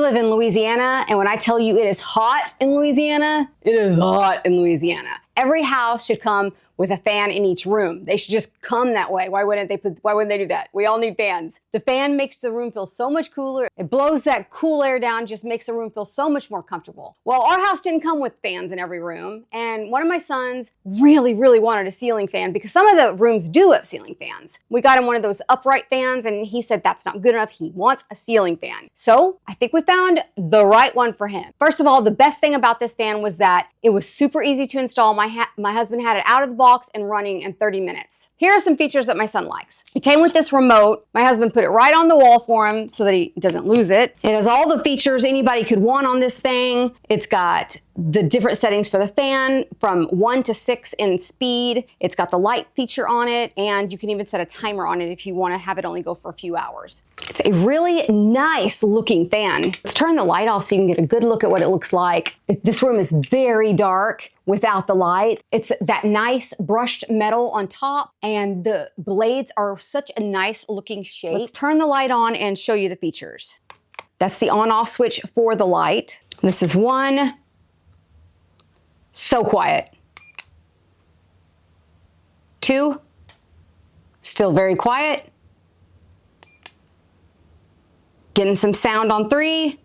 live in Louisiana, and when I tell you it is hot in Louisiana, it is hot in Louisiana. Every house should come with a fan in each room. They should just come that way. Why wouldn't they do that? We all need fans. The fan makes the room feel so much cooler. It blows that cool air down, just makes the room feel so much more comfortable. Well, our house didn't come with fans in every room, and one of my sons really wanted a ceiling fan because some of the rooms do have ceiling fans. We got him one of those upright fans, and he said that's not good enough. He wants a ceiling fan. So I think we found the right one for him. First of all, the best thing about this fan was that it was super easy to install. My husband had it out of the box and running in 30 minutes. Here are some features that my son likes. It came with this remote. My husband put it right on the wall for him so that he doesn't lose it. It has all the features anybody could want on this thing. It's got the different settings for the fan from 1 to 6 in speed. It's got the light feature on it, and you can even set a timer on it if you want to have it only go for a few hours. It's a really nice looking fan. Let's turn the light off so you can get a good look at what it looks like. This room is very dark without the light. It's that nice brushed metal on top, and the blades are such a nice looking shape. Let's turn the light on and show you the features. That's the on-off switch for the light. This is one. So quiet. 2, still very quiet. Getting some sound on 3.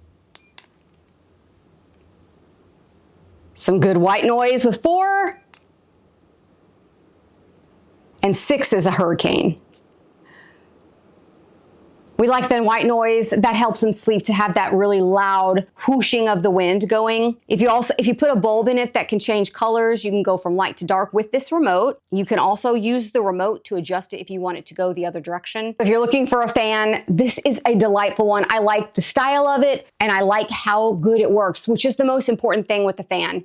Some good white noise with 4. And 6 is a hurricane. We like the white noise. That helps him sleep, to have that really loud whooshing of the wind going. If you put a bulb in it that can change colors, you can go from light to dark with this remote. You can also use the remote to adjust it if you want it to go the other direction. If you're looking for a fan, this is a delightful one. I like the style of it, and I like how good it works, which is the most important thing with the fan.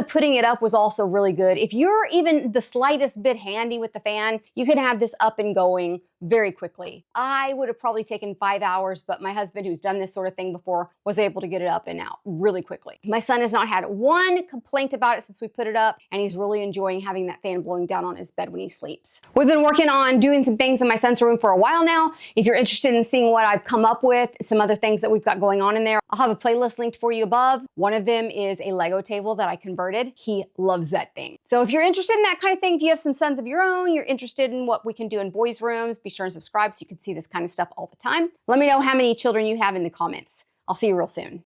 Putting it up was also really good. If you're even the slightest bit handy with the fan, you can have this up and going very quickly. I would have probably taken 5 hours, but my husband, who's done this sort of thing before, was able to get it up and out really quickly. My son has not had one complaint about it since we put it up, and he's really enjoying having that fan blowing down on his bed when he sleeps. We've been working on doing some things in my son's room for a while now. If you're interested in seeing what I've come up with, some other things that we've got going on in there, I'll have a playlist linked for you above. One of them is a Lego table that I converted. He loves that thing. So if you're interested in that kind of thing, if you have some sons of your own, you're interested in what we can do in boys' rooms, be sure and subscribe so you can see this kind of stuff all the time. Let me know how many children you have in the comments. I'll see you real soon.